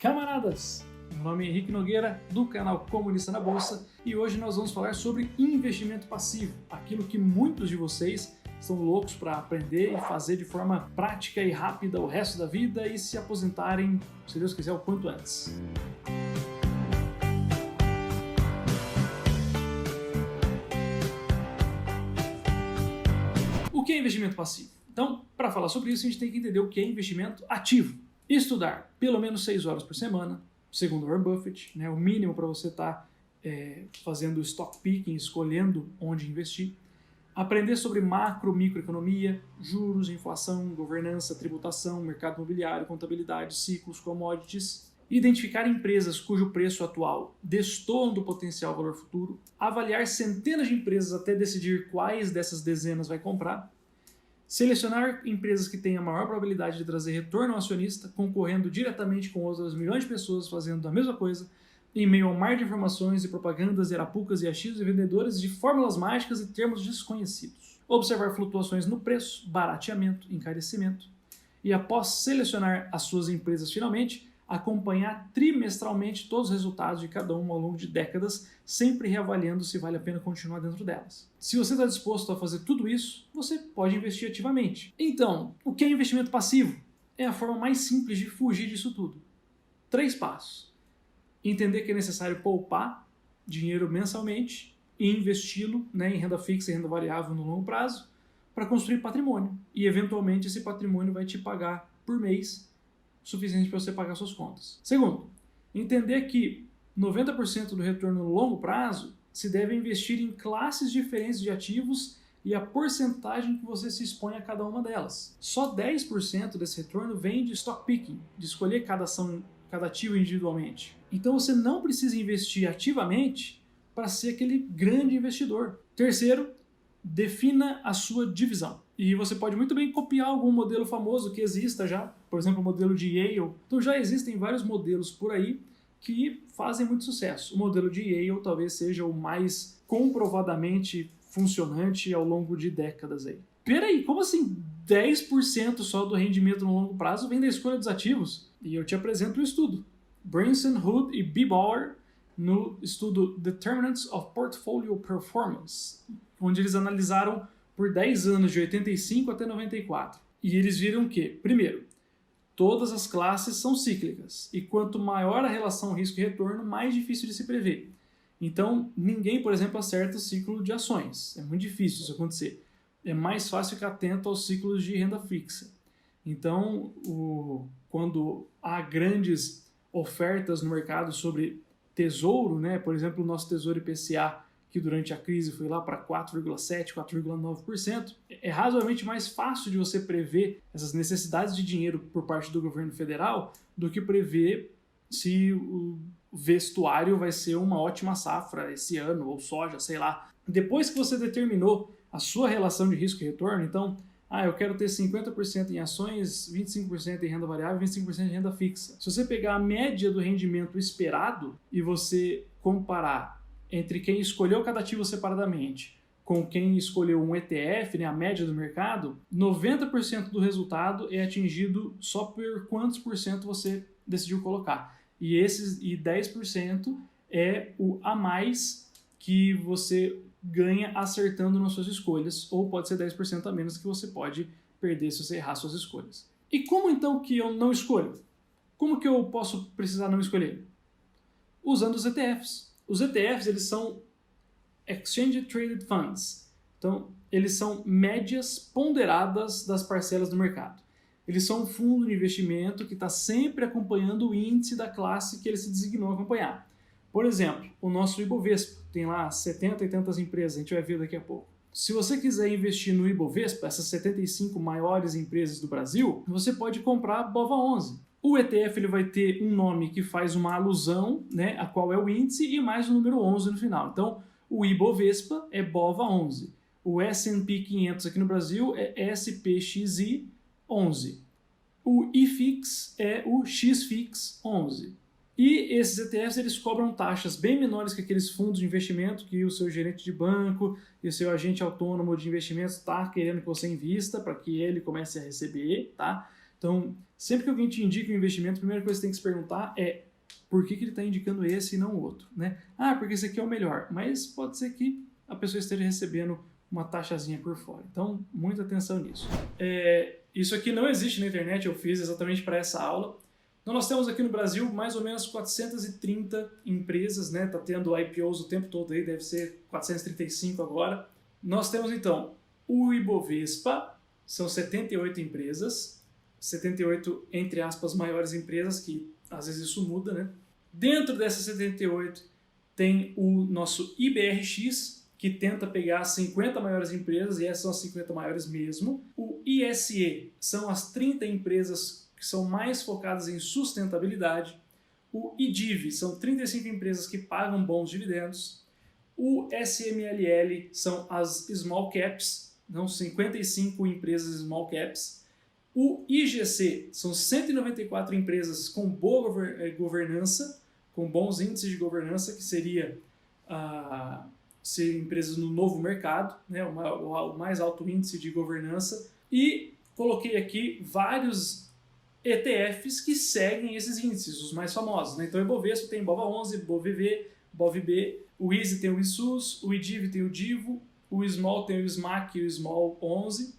Camaradas, meu nome é Henrique Nogueira, do canal Comunista na Bolsa, e hoje nós vamos falar sobre investimento passivo, aquilo que muitos de vocês estão loucos para aprender e fazer de forma prática e rápida o resto da vida e se aposentarem, se Deus quiser, o quanto antes. O que é investimento passivo? Então, para falar sobre isso, a gente tem que entender o que é investimento ativo. Estudar pelo menos 6 horas por semana, segundo Warren Buffett, né, o mínimo para você estar fazendo stock picking, escolhendo onde investir. Aprender sobre macro, microeconomia, juros, inflação, governança, tributação, mercado imobiliário, contabilidade, ciclos, commodities. Identificar empresas cujo preço atual destoam do potencial valor futuro. Avaliar centenas de empresas até decidir quais dessas dezenas vai comprar. Selecionar empresas que tenham a maior probabilidade de trazer retorno ao acionista, concorrendo diretamente com outras milhões de pessoas fazendo a mesma coisa, em meio ao mar de informações e propagandas, arapucas e achismos de vendedores de fórmulas mágicas e termos desconhecidos. Observar flutuações no preço, barateamento, encarecimento. E após selecionar as suas empresas finalmente, acompanhar trimestralmente todos os resultados de cada uma ao longo de décadas, sempre reavaliando se vale a pena continuar dentro delas. Se você está disposto a fazer tudo isso, você pode investir ativamente. Então, o que é investimento passivo? É a forma mais simples de fugir disso tudo. 3 passos. Entender que é necessário poupar dinheiro mensalmente e investi-lo em renda fixa e renda variável no longo prazo para construir patrimônio. E, eventualmente, esse patrimônio vai te pagar por mês suficiente para você pagar suas contas. Segundo, entender que 90% do retorno no longo prazo se deve investir em classes diferentes de ativos e a porcentagem que você se expõe a cada uma delas. Só 10% desse retorno vem de stock picking, de escolher cada ativo individualmente. Então você não precisa investir ativamente para ser aquele grande investidor. Terceiro, defina a sua divisão. E você pode muito bem copiar algum modelo famoso que exista já, por exemplo, o modelo de Yale. Então já existem vários modelos por aí que fazem muito sucesso. O modelo de Yale talvez seja o mais comprovadamente funcionante ao longo de décadas aí. Peraí, como assim 10% só do rendimento no longo prazo vem da escolha dos ativos? E eu te apresento o estudo. Branson, Hood e B. Bauer no estudo Determinants of Portfolio Performance, onde eles analisaram por 10 anos, de 85 até 94. E eles viram que, primeiro, todas as classes são cíclicas, e quanto maior a relação risco e retorno, mais difícil de se prever. Então, ninguém, por exemplo, acerta o ciclo de ações. É muito difícil isso acontecer. É mais fácil ficar atento aos ciclos de renda fixa. Então, quando há grandes ofertas no mercado sobre tesouro, por exemplo, o nosso Tesouro IPCA, que durante a crise foi lá para 4,7%, 4,9%, é razoavelmente mais fácil de você prever essas necessidades de dinheiro por parte do governo federal do que prever se o vestuário vai ser uma ótima safra esse ano, ou soja, sei lá. Depois que você determinou a sua relação de risco e retorno, então, eu quero ter 50% em ações, 25% em renda variável e 25% em renda fixa. Se você pegar a média do rendimento esperado e você comparar entre quem escolheu cada ativo separadamente com quem escolheu um ETF, a média do mercado, 90% do resultado é atingido só por quantos por cento você decidiu colocar. E 10% é o a mais que você ganha acertando nas suas escolhas, ou pode ser 10% a menos que você pode perder se você errar suas escolhas. E como então que eu não escolho? Como que eu posso precisar não escolher? Usando os ETFs. Os ETFs, eles são Exchange Traded Funds. Então, eles são médias ponderadas das parcelas do mercado. Eles são um fundo de investimento que está sempre acompanhando o índice da classe que ele se designou a acompanhar. Por exemplo, o nosso Ibovespa tem lá 70 e tantas empresas, a gente vai ver daqui a pouco. Se você quiser investir no Ibovespa, essas 75 maiores empresas do Brasil, você pode comprar BOVA11. O ETF ele vai ter um nome que faz uma alusão, a qual é o índice, e mais o número 11 no final. Então, o Ibovespa é BOVA11. O S&P 500 aqui no Brasil é SPXI 11. O IFIX é o XFIX 11. E esses ETFs eles cobram taxas bem menores que aqueles fundos de investimento que o seu gerente de banco e o seu agente autônomo de investimentos está querendo que você invista para que ele comece a receber, tá? Então, Sempre que alguém te indica um investimento, a primeira coisa que você tem que se perguntar é por que ele está indicando esse e não o outro, né? Ah, porque esse aqui é o melhor, mas pode ser que a pessoa esteja recebendo uma taxazinha por fora. Então, muita atenção nisso. Isso aqui não existe na internet, eu fiz exatamente para essa aula. Então, nós temos aqui no Brasil mais ou menos 430 empresas, né? Tá tendo IPOs o tempo todo aí, deve ser 435 agora. Nós temos, então, o Ibovespa, são 78 empresas, 78, entre aspas, maiores empresas, que às vezes isso muda, né? Dentro dessas 78 tem o nosso IBRX, que tenta pegar as 50 maiores empresas, e essas são as 50 maiores mesmo. O ISE são as 30 empresas que são mais focadas em sustentabilidade. O IDIV são 35 empresas que pagam bons dividendos. O SMLL são as small caps, não 55 empresas small caps. O IGC são 194 empresas com boa governança, com bons índices de governança, que seria ser empresas no novo mercado, né, o mais alto índice de governança. E coloquei aqui vários ETFs que seguem esses índices, os mais famosos, né? Então, o Ibovespa tem BOVA11, BOVV, BOVB, o ISE tem o ISUS, o IDIV tem o DIVO, o SMAL tem o SMAC e o SMAL 11.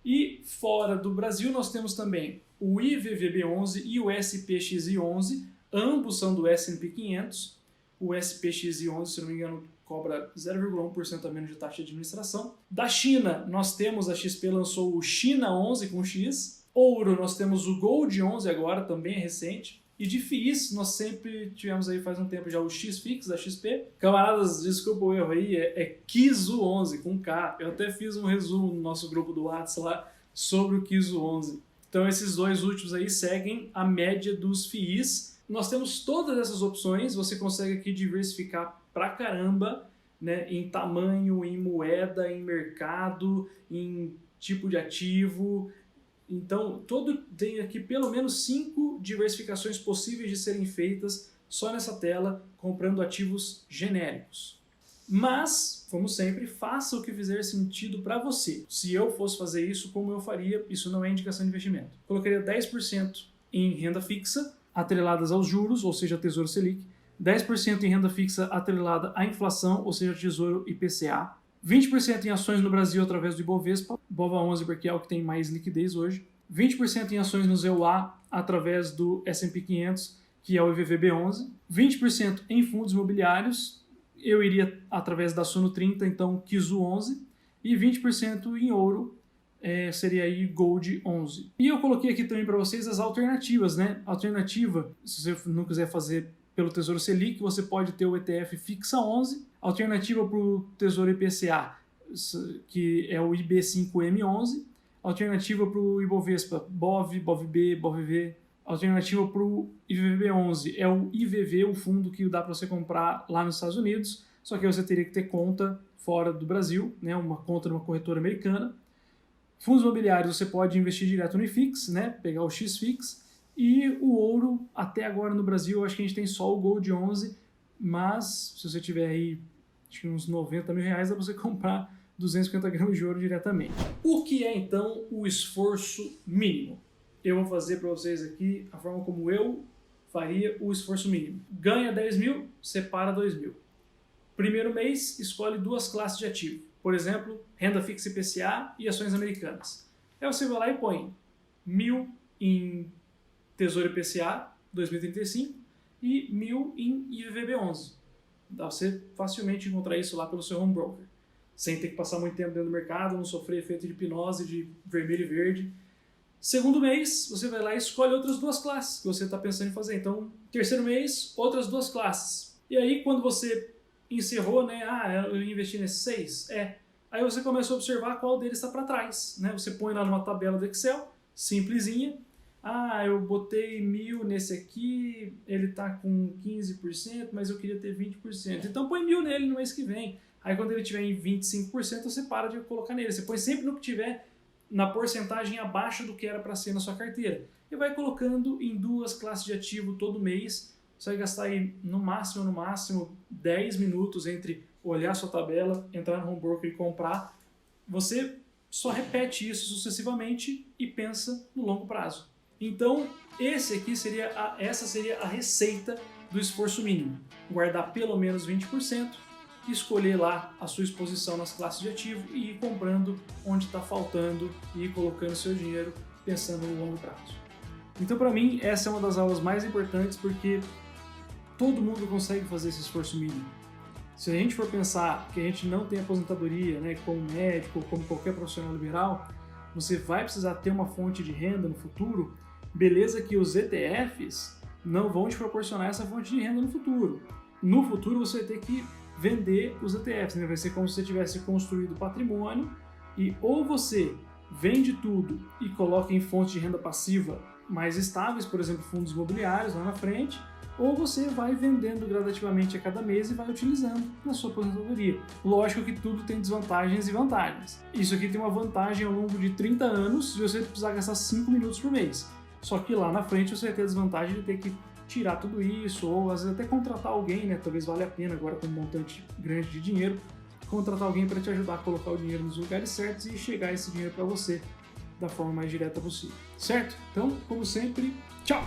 E fora do Brasil nós temos também o IVVB11 e o SPXI11, ambos são do S&P 500. O SPXI11, se não me engano, cobra 0,1% a menos de taxa de administração. Da China, nós temos, a XP lançou o China 11 com X. Ouro, nós temos o Gold 11 agora, também é recente. E de FIIs, nós sempre tivemos aí faz um tempo já o XFIX da XP. Camaradas, desculpa o erro aí, é KIZU 11 com K. Eu até fiz um resumo no nosso grupo do WhatsApp lá sobre o KIZU 11. Então esses dois últimos aí seguem a média dos FIIs. Nós temos todas essas opções, você consegue aqui diversificar pra caramba, né, em tamanho, em moeda, em mercado, em tipo de ativo. Então, tem aqui pelo menos 5 diversificações possíveis de serem feitas só nessa tela, comprando ativos genéricos. Mas, como sempre, faça o que fizer sentido para você. Se eu fosse fazer isso, como eu faria, isso não é indicação de investimento. Colocaria 10% em renda fixa, atreladas aos juros, ou seja, Tesouro Selic, 10% em renda fixa atrelada à inflação, ou seja, Tesouro IPCA, 20% em ações no Brasil através do Ibovespa, BOVA11 porque é o que tem mais liquidez hoje, 20% em ações no ZEUA através do S&P 500, que é o IVVB11, 20% em fundos imobiliários, eu iria através da Suno 30, então KIZU 11, e 20% em ouro, seria aí Gold 11. E eu coloquei aqui também para vocês as alternativas, né? Alternativa, se você não quiser fazer pelo Tesouro Selic, você pode ter o ETF Fixa 11, alternativa para o Tesouro IPCA, que é o IB5M11, alternativa para o Ibovespa, BOV, BOVB, BOVV, alternativa para o IVVB11 é o IVV, o fundo que dá para você comprar lá nos Estados Unidos, só que você teria que ter conta fora do Brasil, né, uma conta numa corretora americana. Fundos imobiliários você pode investir direto no IFIX, né, pegar o XFIX, e o ouro, até agora no Brasil, eu acho que a gente tem só o Gold 11, mas se você tiver aí acho que uns 90 mil reais, dá para você comprar 250 gramas de ouro diretamente. O que é então o esforço mínimo? Eu vou fazer para vocês aqui a forma como eu faria o esforço mínimo. Ganha 10 mil, separa 2 mil. Primeiro mês, escolhe 2 classes de ativo. Por exemplo, renda fixa IPCA e ações americanas. Aí você vai lá e põe 1.000 em Tesouro IPCA 2035 e 1.000 em IVVB11. Dá pra você facilmente encontrar isso lá pelo seu home broker, sem ter que passar muito tempo dentro do mercado, não sofrer efeito de hipnose de vermelho e verde. Segundo mês, você vai lá e escolhe outras 2 classes que você está pensando em fazer. Então, terceiro mês, outras 2 classes. E aí, quando você encerrou, né, eu investi nesses 6, aí você começa a observar qual deles está para trás, né? Você põe lá numa tabela do Excel, simplesinha. Eu botei 1.000 nesse aqui, ele está com 15%, mas eu queria ter 20%. Então põe 1.000 nele no mês que vem. Aí quando ele tiver em 25%, você para de colocar nele. Você põe sempre no que tiver na porcentagem abaixo do que era para ser na sua carteira. E vai colocando em 2 classes de ativo todo mês. Você vai gastar aí no máximo 10 minutos entre olhar sua tabela, entrar no home broker e comprar. Você só repete isso sucessivamente e pensa no longo prazo. Então, essa seria a receita do esforço mínimo. Guardar pelo menos 20%, escolher lá a sua exposição nas classes de ativo e ir comprando onde está faltando e ir colocando seu dinheiro pensando no longo prazo. Então, para mim, essa é uma das aulas mais importantes porque todo mundo consegue fazer esse esforço mínimo. Se a gente for pensar que a gente não tem aposentadoria, né, como médico ou como qualquer profissional liberal, você vai precisar ter uma fonte de renda no futuro. Beleza que os ETFs não vão te proporcionar essa fonte de renda no futuro. No futuro você vai ter que vender os ETFs, né? Vai ser como se você tivesse construído patrimônio e ou você vende tudo e coloca em fontes de renda passiva mais estáveis, por exemplo, fundos imobiliários lá na frente, ou você vai vendendo gradativamente a cada mês e vai utilizando na sua aposentadoria. Lógico que tudo tem desvantagens e vantagens. Isso aqui tem uma vantagem ao longo de 30 anos se você precisar gastar 5 minutos por mês. Só que lá na frente você vai ter a desvantagem de ter que tirar tudo isso, ou às vezes até contratar alguém, né? Talvez valha a pena agora com um montante grande de dinheiro, contratar alguém para te ajudar a colocar o dinheiro nos lugares certos e chegar esse dinheiro para você da forma mais direta possível, certo? Então, como sempre, tchau!